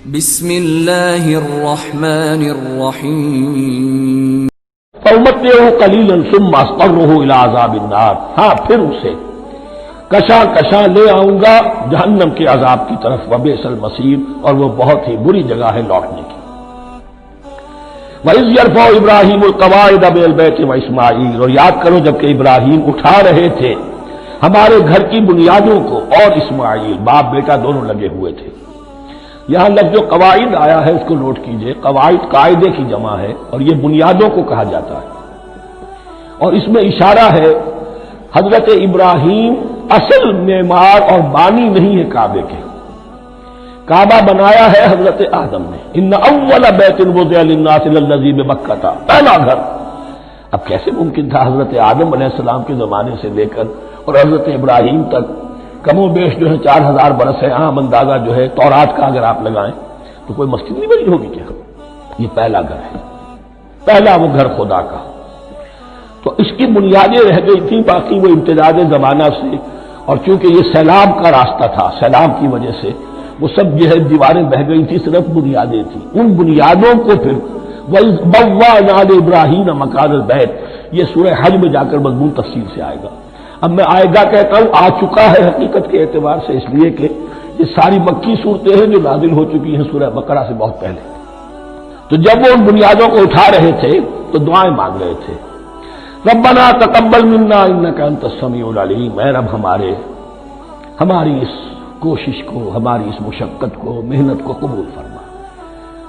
بسم اللہ الرحمن الرحیم فَأُمَتِّعُهُ قَلِيلًا ثُمَّ أَضْطَرُّهُ إِلَىٰ عَذَابِ النَّارِ، ہاں پھر اسے کشاں کشاں لے آؤں گا جہنم کے عذاب کی طرف، وَبِئْسَ الْمَصِيرُ، اور وہ بہت ہی بری جگہ ہے لوٹنے کی۔ وَإِذْ يَرْفَعُ إِبْرَاهِيمُ الْقَوَاعِدَ مِنَ الْبَيْتِ وَإِسْمَاعِيلُ، اور یاد کرو جبکہ ابراہیم اٹھا رہے تھے ہمارے گھر کی بنیادوں کو، اور اسماعیل باپ بیٹا دونوں لگے ہوئے تھے۔ یہاں لفظ جو قواعد آیا ہے اس کو نوٹ کیجئے، قواعد قاعدے کی جمع ہے اور یہ بنیادوں کو کہا جاتا ہے، اور اس میں اشارہ ہے حضرت ابراہیم اصل معمار اور بانی نہیں ہے کعبے کے، کعبہ بنایا ہے حضرت آدم نے، ان اول بیت وضع للناس للذی بمکہ، تھا پہلا گھر۔ اب کیسے ممکن تھا حضرت آدم علیہ السلام کے زمانے سے لے کر اور حضرت ابراہیم تک کم و بیش جو ہے 4000 برس ہے، عام اندازہ جو ہے تورات کا اگر آپ لگائیں تو کوئی مسجد نہیں بنی ہوگی کیا؟ یہ پہلا گھر ہے، پہلا وہ گھر خدا کا۔ تو اس کی بنیادیں رہ گئی تھیں، باقی وہ امتداد زمانہ سے، اور چونکہ یہ سیلاب کا راستہ تھا، سیلاب کی وجہ سے وہ سب جو ہے دیواریں بہہ گئی تھی، صرف بنیادیں تھیں۔ ان بنیادوں کو پھر وَإِذْ بَوَّأْنَا لِإِبْرَاهِيمَ مَكَانَ الْبَيْتِ، یہ سورہ حج میں جا کر مضمون تفصیل سے آئے گا۔ اب میں آئے گا کہتا ہوں، آ چکا ہے حقیقت کے اعتبار سے، اس لیے کہ یہ ساری مکی صورتیں ہیں جو نازل ہو چکی ہیں سورہ بقرہ سے بہت پہلے۔ تو جب وہ ان بنیادوں کو اٹھا رہے تھے تو دعائیں مانگ رہے تھے، ربنا تقبل منا انک انت السمیع العلیم، اے رب ہماری اس کوشش کو، ہماری اس مشقت کو، محنت کو قبول فرما۔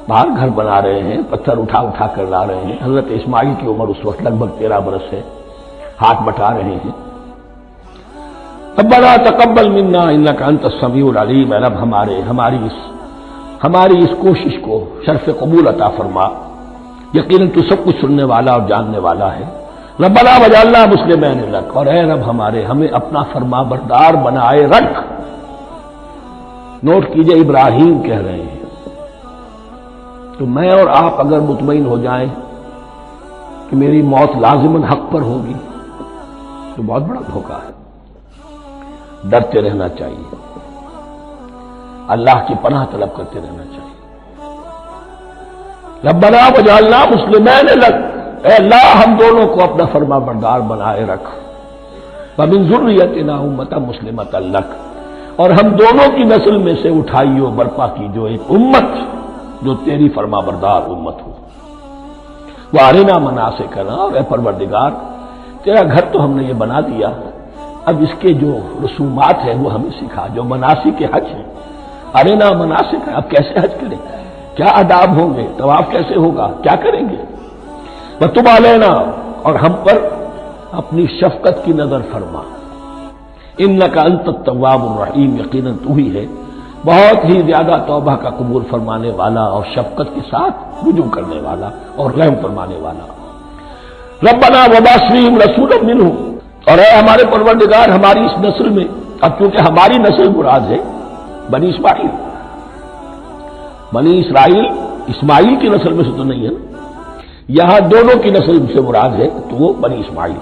باہر گھر بنا رہے ہیں، پتھر اٹھا اٹھا کر لا رہے ہیں، حضرت اسماعیل کی عمر اس وقت لگ بھگ 13 برس ہے، ہاتھ بٹا رہے ہیں، ربنا تقبل منا انک انت السمیع العلیم، اے رب ہماری اس کوشش کو شرف قبول عطا فرما، یقیناً تو سب کچھ سننے والا اور جاننے والا ہے۔ ربنا وجعلنا مسلمین لک، اور اے رب ہمیں اپنا فرما بردار بنائے رکھ۔ نوٹ کیجئے ابراہیم کہہ رہے ہیں، تو میں اور آپ اگر مطمئن ہو جائیں کہ میری موت لازماً حق پر ہوگی تو بہت بڑا دھوکہ ہے۔ ڈرتے رہنا چاہیے، اللہ کی پناہ طلب کرتے رہنا چاہیے۔ ربنا وجعلنا مسلمین لک، اے اللہ ہم دونوں کو اپنا فرما بردار بنائے رکھ، ومن ذریتنا امۃ مسلمۃ لک، اور ہم دونوں کی نسل میں سے اٹھائیو برپا کی جو ایک امت جو تیری فرما بردار امت ہو۔ وارنا مناسکنا، اور اے پروردگار تیرا گھر تو ہم نے یہ بنا دیا، اب اس کے جو رسومات ہیں وہ ہمیں سکھا، جو مناسک حج ہیں، ارنا مناسک، اب کیسے حج کریں، کیا آداب ہوں گے، طواف کیسے ہوگا، کیا کریں گے۔ وَتُبْ عَلَيْنَا، اور ہم پر اپنی شفقت کی نظر فرما، اِنَّكَ أَنْتَ التَّوَّابُ الرَّحِيمُ، یقیناً تو ہی ہے بہت ہی زیادہ توبہ کا قبول فرمانے والا اور شفقت کے ساتھ رجوع کرنے والا اور رحم فرمانے والا۔ ربنا وَبَعِثْ فِيهِمْ رَسُولًا مِّنْهُمْ، اور اے ہمارے پروردگار ہماری اس نسل میں، اب چونکہ ہماری نسل مراد ہے بنی اسرائیل اسماعیل کی نسل میں سے تو نہیں ہے، یہاں دونوں کی نسل سے مراد ہے تو وہ بنی اسماعیل،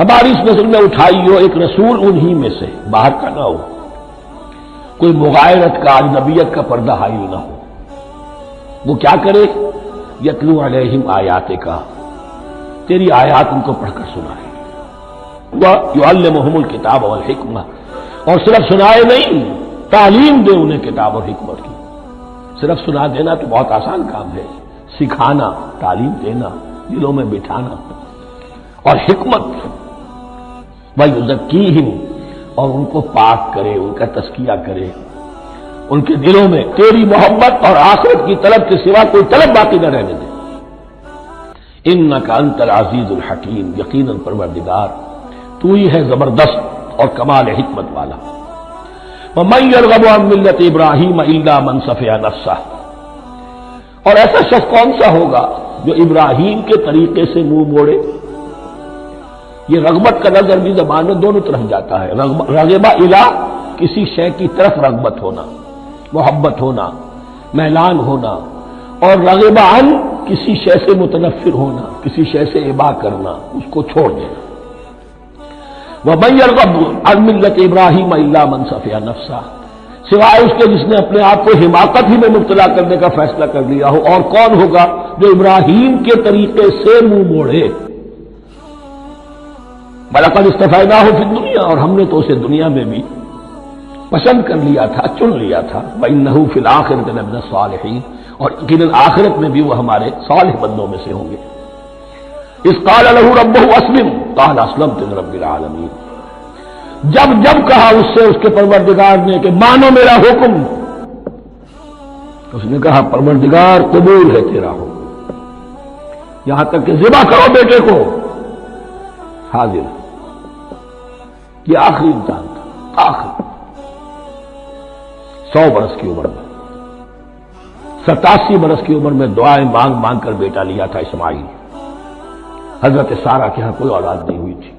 ہماری اس نسل میں اٹھائی ہو ایک رسول انہی میں سے، باہر کا نہ ہو، کوئی مغایرت کا اجنبیت کا پردہ حائل نہ ہو، وہ کیا کرے، یتلو علیہم آیاتک، تیری آیات ان کو پڑھ کر سنائے، وَيُعَلِّمُهُمُ الْكِتَابَ وَالْحِکْمَةَ، اور صرف سنائے نہیں، تعلیم دے انہیں کتاب اور حکمت کی۔ صرف سنا دینا تو بہت آسان کام ہے، سکھانا، تعلیم دینا، دلوں میں بٹھانا، اور حکمت، وَيُزَكِّيهِمْ، اور ان کو پاک کرے، ان کا تزکیہ کرے، ان کے دلوں میں تیری محبت اور آخرت کی طلب کے سوا کوئی طلب باقی نہ رہنے دے۔ اِنَّكَ أَنْتَ الْعَزِيزُ الْحَكِيمُ، یقیناً پروردگار تو ہی ہے زبردست اور کمال حکمت والا۔ وَمَن يَرْغَبُ عَن مِّلَّةِ إِبْرَاهِيمَ إِلَّا مَن سَفِهَ نَفْسَهُ، اور ایسا شخص کون سا ہوگا جو ابراہیم کے طریقے سے منہ موڑے۔ یہ رغبت کا نظر بھی زبان میں دونوں طرف جاتا ہے، رغبہ الی، کسی شے کی طرف رغبت ہونا، محبت ہونا، میلان ہونا، اور رغبہ عن، کسی شے سے متنفر ہونا، کسی شے سے ابا کرنا، اس کو چھوڑ دینا۔ وَمَن يَرْغَبُ عَن مِّلَّةِ إِبْرَاهِيمَ إِلَّا مَن سَفِهَ نَفْسَهُ، سوائے اس کے جس نے اپنے آپ کو حماقت ہی میں مبتلا کرنے کا فیصلہ کر لیا ہو. اور کون ہوگا جو ابراہیم کے طریقے سے منہ موڑے؟ وَلَقَدِ اسْتَفَيْنَاهُ فِي الدُّنْيَا، اور ہم نے تو اسے دنیا میں بھی پسند کر لیا تھا، چن لیا تھا. وَإِنَّهُ فِي الْآخِرَةِ لَمِنَ الصَّالِحِينَ، اور یقیناً آخرت میں بھی وہ ہمارے صالح بندوں میں سے ہوں گے. اذ قال له ربه اسلم قال اسلمت لرب العالمین، جب کہا اس سے اس کے پروردگار نے کہ مانو میرا حکم، اس نے کہا پروردگار قبول ہے تیرا حکم، یہاں تک کہ ذبح کرو بیٹے کو. حاضر. یہ آخری امتحان تھا، آخری. 100 برس کی عمر میں، 87 برس کی عمر میں دعائیں مانگ مانگ کر بیٹا لیا تھا اسماعیل. حضرت سارہ کے ہاں کوئی اولاد نہیں ہوئی تھی.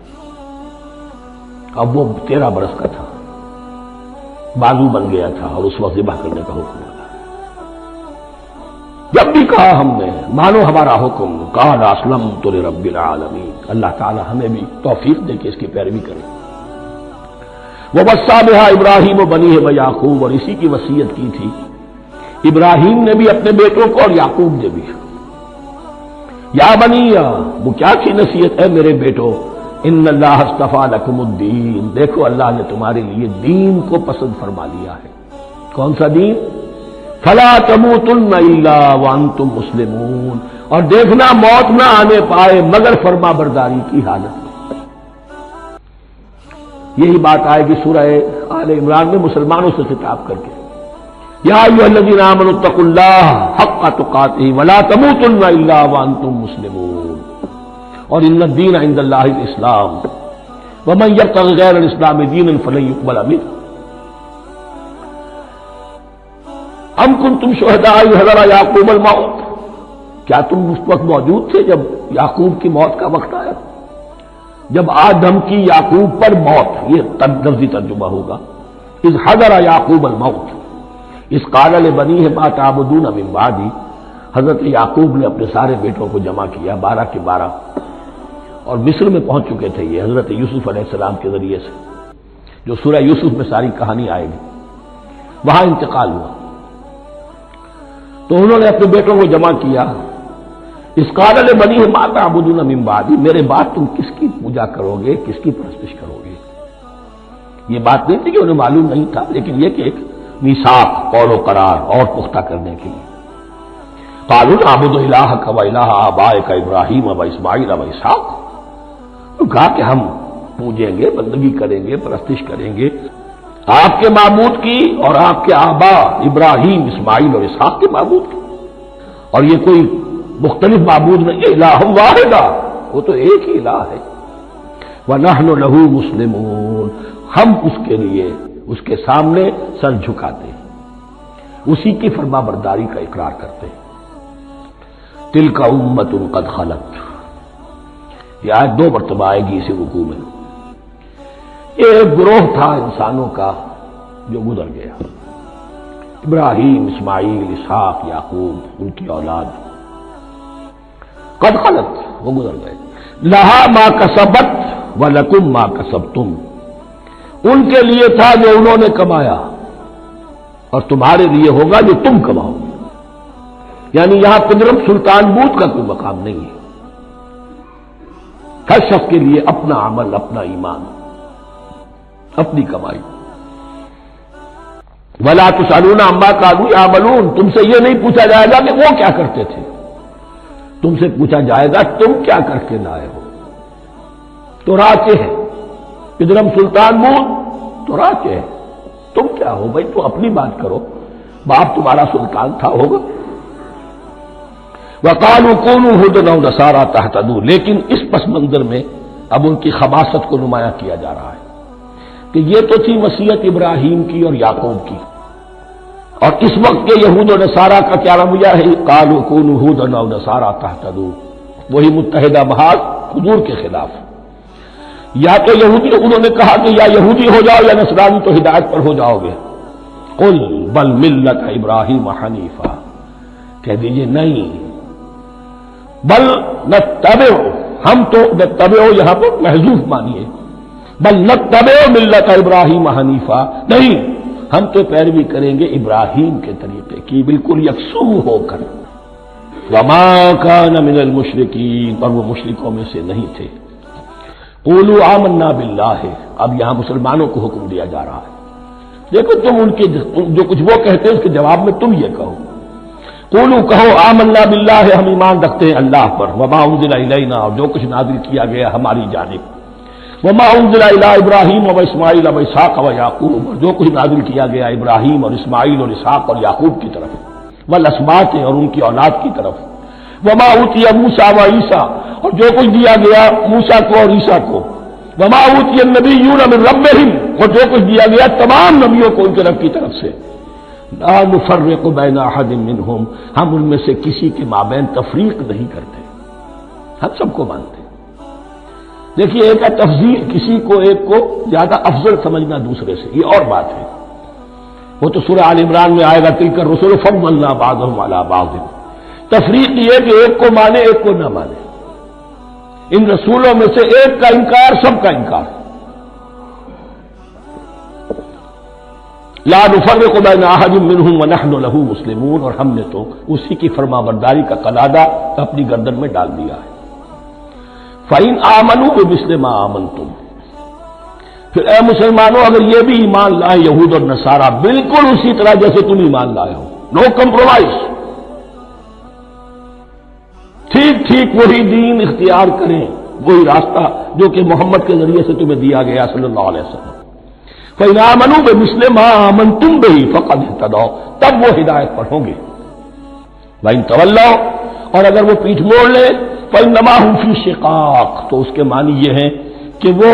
اب وہ 13 برس کا تھا، بازو بن گیا تھا، اور اس وقت ذبح کرنے کا حکم ہوا. جب بھی کہا ہم نے مانو ہمارا حکم، قال اسلمت لرب العالمین. اللہ تعالی ہمیں بھی توفیق دے کہ اس کی پیروی کریں. وَوَصَّىٰ بِهَا إِبْرَاهِيمُ بَنِيهِ وَيَعْقُوبُ، اور اسی کی وصیت کی تھی ابراہیم نے بھی اپنے بیٹوں کو اور یعقوب نے بھی. یا بنی، وہ کیا کی نصیحت ہے میرے بیٹو، ان اللہ اصطفیٰ لکم الدین، دیکھو اللہ نے تمہارے لیے دین کو پسند فرما لیا ہے. کون سا دین؟ فلا تموتن الا وانتم مسلمون، اور دیکھنا موت نہ آنے پائے مگر فرما برداری کی حالت میں. یہی بات آئے گی سورہ آل عمران میں مسلمانوں سے خطاب کر کے. یا ایھا الذین آمنوا اتقوا اللہ حق تقاتہ ولا تموتن الا وانتم مسلمون، اور ان الدین عند اللہ الاسلام ومن یبتغ غیر الاسلام دینا فلن یقبل منہ. ام کنتم شہداء اذ حضر یعقوب الموت، کیا تم اس وقت موجود تھے جب یعقوب کی موت کا وقت آیا؟ جب آدم کی یعقوب پر موت، یہ لفظی ترجمہ ہوگا. اذ حضر یعقوب الموت اذ قال لبنیہ ما تعبدون من بعدی، حضرت یعقوب نے اپنے سارے بیٹوں کو جمع کیا، 12 کے 12، اور مصر میں پہنچ چکے تھے یہ حضرت یوسف علیہ السلام کے ذریعے سے، جو سورہ یوسف میں ساری کہانی آئے گی. وہاں انتقال ہوا تو انہوں نے اپنے بیٹوں کو جمع کیا. اس قال لبنیہ ما تعبدون من بعدی، میرے بعد تم کس کی پوجا کرو گے، کس کی پرستش کرو گے. یہ بات نہیں تھی کہ انہیں معلوم نہیں تھا، لیکن یہ کہ ایک میثاق، قول و قرار اور پختہ کرنے کے لیے. قالوا نعبد الہک و الہ آبائک ابراہیم و اسماعیل و اسحاق، تو کہا کہ ہم پوجیں گے، بندگی کریں گے، پرستش کریں گے آپ کے معبود کی اور آپ کے آبا ابراہیم، اسماعیل اور اسحاق کے معبود کی. اور یہ کوئی مختلف معبود نہیں، الہ واحد، وہ تو ایک ہی الہ ہے. وَنَحْنُ لَهُ مُسْلِمُونَ، ہم اس کے لیے اس کے سامنے سر جھکاتے ہیں، اسی کی فرما برداری کا اقرار کرتے ہیں. تِلْكَ أُمَّةٌ قَدْ خَلَتْ، یہ آیت 2 مرتبہ آئے گی اسی رکوع میں. یہ ایک گروہ تھا انسانوں کا جو گزر گیا، ابراہیم، اسماعیل، اسحاق، یعقوب، ان کی اولاد. قد خلت، وہ گزر گئے. لہا ما کسبت ولکم ما کسبتم، ان کے لیے تھا جو انہوں نے کمایا اور تمہارے لیے ہوگا جو تم کماؤ. یعنی یہاں پدرم سلطان بود کا کوئی مقام نہیں ہے. ہر شخص کے لیے اپنا عمل، اپنا ایمان، اپنی کمائی. ولا تسألون عما كانوا يعملون، تم سے یہ نہیں پوچھا جائے گا کہ وہ کیا کرتے تھے، تم سے پوچھا جائے گا تم کیا کر کے لائے ہو. تو راچے ہے پدرم سلطان بود، تو راچے ہے. تم کیا ہو بھائی، تو اپنی بات کرو، باپ تمہارا سلطان تھا، ہوگا. وقالوا كونوا هودا أو نصارى تهتدوا، لیکن اس پس منظر میں اب ان کی خباثت کو نمایاں کیا جا رہا ہے کہ یہ تو تھی وصیت ابراہیم کی اور یعقوب کی، اور اس وقت کے یہود و نصارہ کا کیا رویہ ہے. قالوا كونوا هودا أو نصارى تهتدوا، وہی متحدہ محاذ حضور کے خلاف. یا تو یہودی، انہوں نے کہا کہ یا یہودی ہو جاؤ یا نصرانی تو ہدایت پر ہو جاؤ گے. قل بل ملت ابراہیم حنیفہ، کہہ دیجئے نہیں، بل نتبع، ہم تو نتبع یہاں پر محذوف مانیے، بل نتبع ملت ابراہیم حنیفہ، نہیں ہم تو پیروی کریں گے ابراہیم کے طریقے کی، بالکل یکسو ہو کر۔ وما کان من المشرکین، اور وہ مشرکوں میں سے نہیں تھے۔ قولوا آمنا باللہ، اب یہاں مسلمانوں کو حکم دیا جا رہا ہے۔ دیکھو تم ان کے جو کچھ وہ کہتے ہیں اس کے جواب میں تم یہ کہو، قولوا کہو آمنا باللہ، ہم ایمان رکھتے ہیں اللہ پر، وما انزل الینا، اور جو کچھ نازل کیا گیا ہماری جانب، وما انزل الی ابراہیم و اسماعیل و اسحاق و یعقوب، اور جو کچھ نازل کیا گیا ابراہیم اور اسماعیل اور اسحاق اور یعقوب کی طرف، والاسباط، اور ان کی اولاد کی طرف، وما اوتی موسیٰ و عیسیٰ، اور جو کچھ دیا گیا موسیٰ کو اور عیسیٰ کو، وما اوتی النبیون من ربہم، اور جو کچھ دیا گیا تمام نبیوں کو ان کے رب کی طرف سے، لا نفرق بین احد منہم، ہم ان میں سے کسی کے مابین تفریق نہیں کرتے، ہم سب کو مانتے ہیں۔ دیکھیے ایک ہے تفضیل، کسی کو ایک کو زیادہ افضل سمجھنا دوسرے سے، یہ اور بات ہے، وہ تو سورہ آل عمران میں آئے گا تلک الرسل فضلنا بعضهم علی بعض۔ تفریق یہ کہ ایک کو مانے ایک کو نہ مانے، ان رسولوں میں سے ایک کا انکار سب کا انکار۔ لا نفرق بین احد منہم ونحن له مسلمون، اور ہم نے تو اسی کی فرما برداری کا قلادہ اپنی گردن میں ڈال دیا ہے۔ فَإِنْ آمَنُوا بِمِثْلِ مَا آمَنْتُمْ، پھر اے مسلمانوں اگر یہ بھی ایمان لائے یہود اور نصارہ بالکل اسی طرح جیسے تم ایمان لائے ہو، نو کمپرومائز، ٹھیک ٹھیک وہی دین اختیار کریں، وہی راستہ جو کہ محمد کے ذریعے سے تمہیں دیا گیا صلی اللہ علیہ وسلم، فَإِنْ آمَنُوا بِمِثْلِ مَا آمَنْتُمْ بِهِ فَقَدِ اهْتَدَوْا، تب وہ ہدایت پر ہوں گے۔ وَإِنْ تَوَلَّوْا، اور اگر وہ پیٹھ موڑ لے، فَإِنَّمَا هُمْ فِي شِقَاقٍ، تو اس کے معنی یہ ہے کہ وہ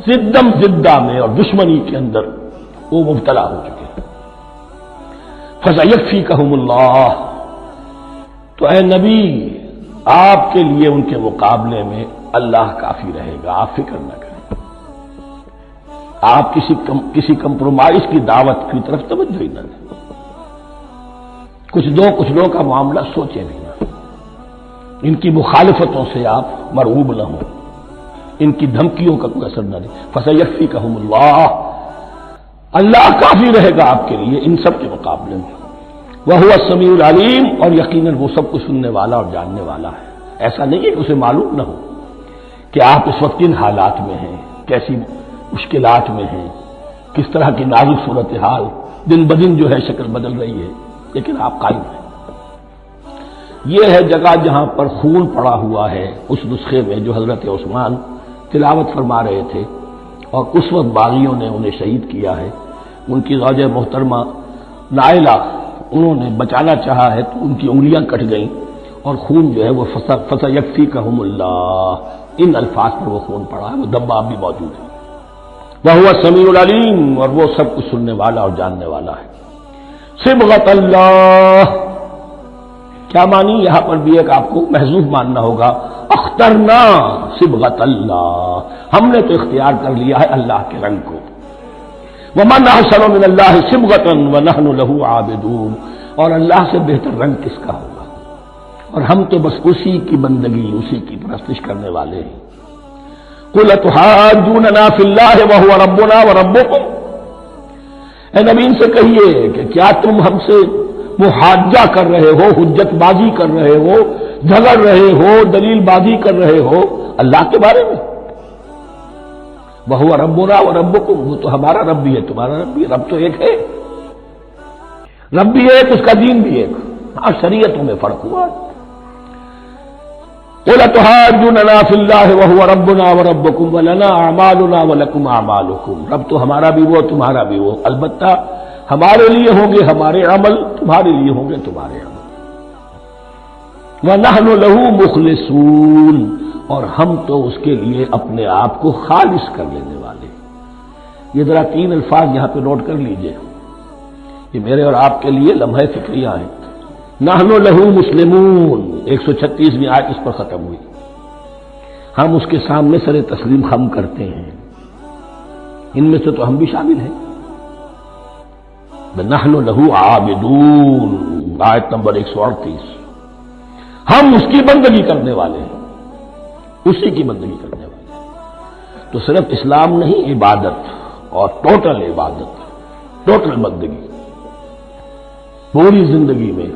زدہ میں اور دشمنی کے اندر وہ مبتلا ہو چکے ہیں۔ فَسَيَكْفِيكَهُمُ اللَّهُ، تو اے نبی آپ کے لیے ان کے مقابلے میں اللہ کافی رہے گا، آپ فکر نہ کریں، آپ کسی کمپرومائز کی دعوت کی طرف توجہ ہی نہ دیں، کچھ دو کا معاملہ سوچیں بھی نہ، ان کی مخالفتوں سے آپ مرعوب نہ ہوں، ان کی دھمکیوں کا کوئی اثر نہ دے۔ فَسَيَكْفِيكَهُمُ اللَّهُ، اللہ کافی رہے گا آپ کے لیے ان سب کے مقابلے میں۔ وَهُوَ السَّمِيعُ الْعَلِيمُ، اور یقیناً وہ سب کچھ سننے والا اور جاننے والا ہے۔ ایسا نہیں ہے کہ اسے معلوم نہ ہو کہ آپ اس وقت کن حالات میں ہیں، کیسی مشکلات میں ہیں، کس طرح کی نازک صورتحال دن بدن جو ہے شکل بدل رہی ہے، لیکن آپ قائم ہیں۔ یہ ہے جگہ جہاں پر خون پڑا ہوا ہے، اس نسخے میں جو حضرت عثمان تلاوت فرما رہے تھے، اور اس وقت باغیوں نے انہیں شہید کیا ہے، ان کی زوجہ محترمہ نائلہ، انہوں نے بچانا چاہا ہے تو ان کی انگلیاں کٹ گئیں، اور خون جو ہے وہ فَسَيَكْفِيكَهُمُ اللَّهُ، ان الفاظ پر وہ خون پڑا ہے، وہ دبا بھی موجود ہے۔ وَهُوَ السَّمِيعُ الْعَلِيمُ، اور وہ سب کچھ سننے والا اور جاننے والا ہے۔ صبغۃ اللہ، کیا مانی یہاں پر بھی ایک آپ کو محذوف ماننا ہوگا، اخترنا صبغۃ اللہ، ہم نے تو اختیار کر لیا ہے اللہ کے رنگ کو۔ وَمَنْ أَحْسَنُ مِنَ اللَّهِ صِبْغَةً وَنَحْنُ لَهُ عَابِدُونَ، اور اللہ سے بہتر رنگ کس کا ہوگا، اور ہم تو بس اسی کی بندگی، اسی کی پرستش کرنے والے ہیں۔ قُلْ أَتُحَاجُّونَنَا فِي اللَّهِ وَهُوَ رَبُّنَا وَرَبُّكُمْ، اے نبی ان سے کہیے کہ کیا تم ہم سے محاجہ کر رہے ہو، حجت بازی کر رہے ہو، جھگڑ رہے ہو، دلیل بازی کر رہے ہو اللہ کے بارے میں؟ وَهُوَ رَبُّنَا وَرَبُّكُمْ، وہ تو ہمارا رب بھی ہے تمہارا رب بھی ہے، رب تو ایک ہے، رب بھی ایک، اس کا دین بھی ایک، ہاں شریعتوں میں فرق ہوا۔ قُلْ أَتُحَاجُّونَنَا فِي اللَّهِ وَهُوَ رَبُّنَا وَرَبُّكُمْ وَلَنَا أَعْمَالُنَا وَلَكُمْ أَعْمَالُكُمْ، رب تو ہمارا بھی وہ تمہارا بھی وہ، البتہ ہمارے لیے ہوں گے ہمارے عمل، تمہارے لیے ہوں گے تمہارے عمل۔ وَنَحْنُ لَهُ مُخْلِصُونَ، اور ہم تو اس کے لیے اپنے آپ کو خالص کر لینے والے۔ یہ ذرا 3 الفاظ یہاں پہ نوٹ کر لیجئے، یہ میرے اور آپ کے لیے لمحہ فکریہ ہیں۔ نحن لہ مسلمون، 136ویں آیت اس پر ختم ہوئی، ہم اس کے سامنے سر تسلیم خم کرتے ہیں، ان میں سے تو ہم بھی شامل ہیں۔ نحن لہ عابدون، آیت نمبر 138، ہم اس کی بندگی کرنے والے ہیں، اسی کی بندگی کرنے والے ہیں۔ تو صرف اسلام نہیں، عبادت اور ٹوٹل عبادت، ٹوٹل بندگی، پوری زندگی میں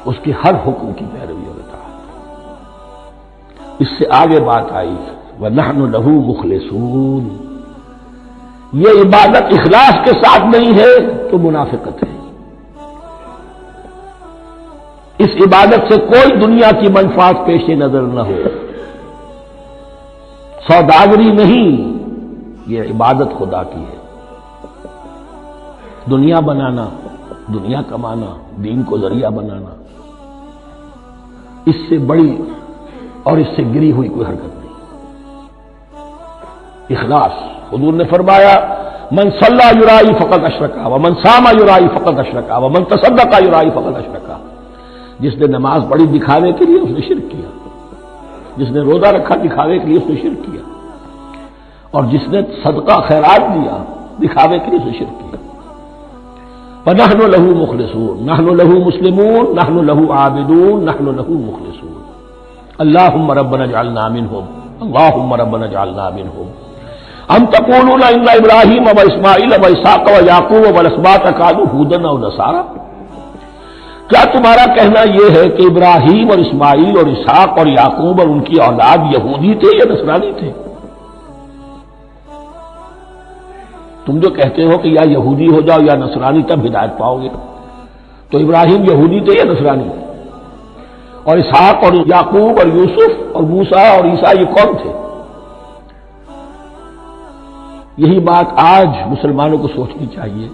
اس کے ہر حکم کی پیروی اور اطاعت۔ اس سے آگے بات آئی وَنَحْنُ لَهُ مُخْلِصُونَ، یہ عبادت اخلاص کے ساتھ نہیں ہے تو منافقت ہے۔ اس عبادت سے کوئی دنیا کی منفعت پیش نظر نہ ہو، سوداگری نہیں، یہ عبادت خدا کی ہے۔ دنیا بنانا، دنیا کمانا، دین کو ذریعہ بنانا، اس سے بڑی اور اس سے گری ہوئی کوئی حرکت نہیں۔ اخلاص، حضور نے فرمایا من صلی یرائی فقط اشرکا ومن صام یرائی فقط اشرکا ومن تصدق یرائی فقط اشرکا، جس نے نماز پڑھی دکھاوے کے لیے اس نے شرک کیا، جس نے روزہ رکھا دکھاوے کے لیے اس نے شرک کیا، اور جس نے صدقہ خیرات دیا دکھاوے کے لیے اس نے شرک کیا۔ فَنَحْنُ لَهُ مُخْلِصُونَ، نَحْنُ لَهُ مُسْلِمُونَ، نَحْنُ لَهُ عَابِدُونَ، نَحْنُ لَهُ مُخْلِصُونَ۔ اللهم ربنا اجعلنا منهم، اللهم ربنا اجعلنا منهم۔ ام تقولون ان ابراہیم واسماعیل واسحاق ویعقوب والاسباط كانوا هودا او نصارى، کیا تمہارا کہنا یہ ہے کہ ابراہیم اور اسماعیل اور اسحاق اور یعقوب اور ان کی اولاد یہودی تھے یا نصرانی تھے؟ تم جو کہتے ہو کہ یا یہودی ہو جاؤ یا نصرانی تب ہدایت پاؤ گے، تو ابراہیم یہودی تھے یا نصرانی تھے؟ اور اسحاق اور یعقوب اور یوسف اور موسیٰ اور عیسیٰ یہ کون تھے؟ یہی بات آج مسلمانوں کو سوچنی چاہیے۔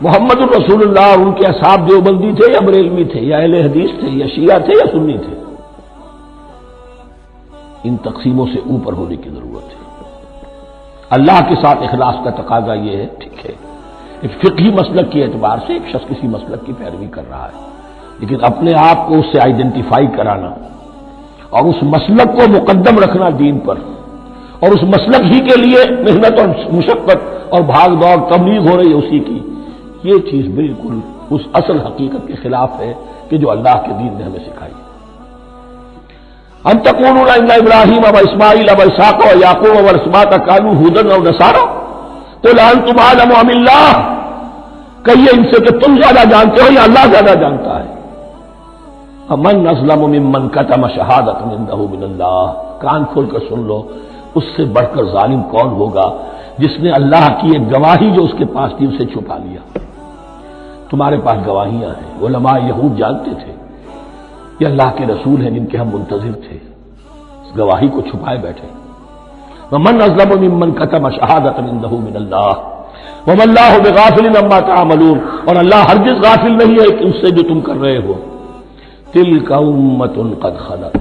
محمد الرسول اللہ اور ان کے اصحاب دیوبندی تھے یا بریلوی تھے یا اہل حدیث تھے یا شیعہ تھے یا سنی تھے؟ ان تقسیموں سے اوپر ہونے کی ضرورت ہے۔ اللہ کے ساتھ اخلاص کا تقاضا یہ ہے، ٹھیک ہے ایک فقہی مسلک کے اعتبار سے ایک شخص کسی مسلک کی پیروی کر رہا ہے، لیکن اپنے آپ کو اس سے آئیڈینٹیفائی کرانا اور اس مسلک کو مقدم رکھنا دین پر، اور اس مسلک ہی کے لیے محنت اور مشقت اور بھاگ دوڑ تبلیغ ہو رہی ہے اسی کی، یہ چیز بالکل اس اصل حقیقت کے خلاف ہے کہ جو اللہ کے دین نے ہمیں سکھائی۔ ام تقولون ان ابراہیم واسماعیل واسحاق ویعقوب والاسباط كانوا هودا او نصارى قل انتم اعلم ام اللہ، کہیے ان سے کہ تم زیادہ جانتے ہو یا اللہ زیادہ جانتا ہے۔ من اظلم ممن كتم شهادة عنده من اللہ، کان کھول کر سن لو، اس سے بڑھ کر ظالم کون ہوگا جس نے اللہ کی ایک گواہی جو اس کے پاس تھی اسے چھپا لیا۔ تمہارے پاس گواہیاں ہیں، علماء یہود جانتے تھے یہ اللہ کے رسول ہیں جن کے ہم منتظر تھے، اس گواہی کو چھپائے بیٹھے۔ ومن اظلم ممن كتم شهادة عنده من اللہ وما اللہ بغافل عما تعملون، اور اللہ ہرگز غافل نہیں ہے کہ اس سے جو تم کر رہے ہو۔ تلک امۃ قد خلت،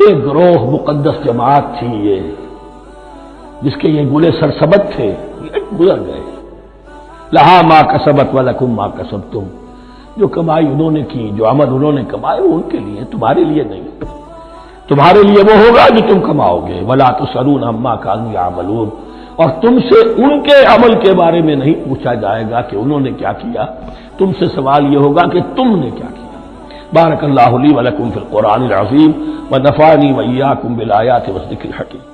یہ گروہ مقدس جماعت تھی یہ جس کے یہ گلے سرسبد تھے، یہ گزر گئے۔ لہا ما کسبت ولکم ما کسبتم، جو کمائی انہوں نے کی، جو عمل انہوں نے کمائے وہ ان کے لیے، تمہارے لیے نہیں۔ تمہارے لیے وہ ہوگا جو تم کماؤ گے۔ ولا تسألون عما كانوا يعملون، اور تم سے ان کے عمل کے بارے میں نہیں پوچھا جائے گا کہ انہوں نے کیا کیا، تم سے سوال یہ ہوگا کہ تم نے کیا کیا۔ بارک اللہ لی ولکم فی القرآن العظیم ونفعنی وإیاکم بالآیات والذکر الحکیم۔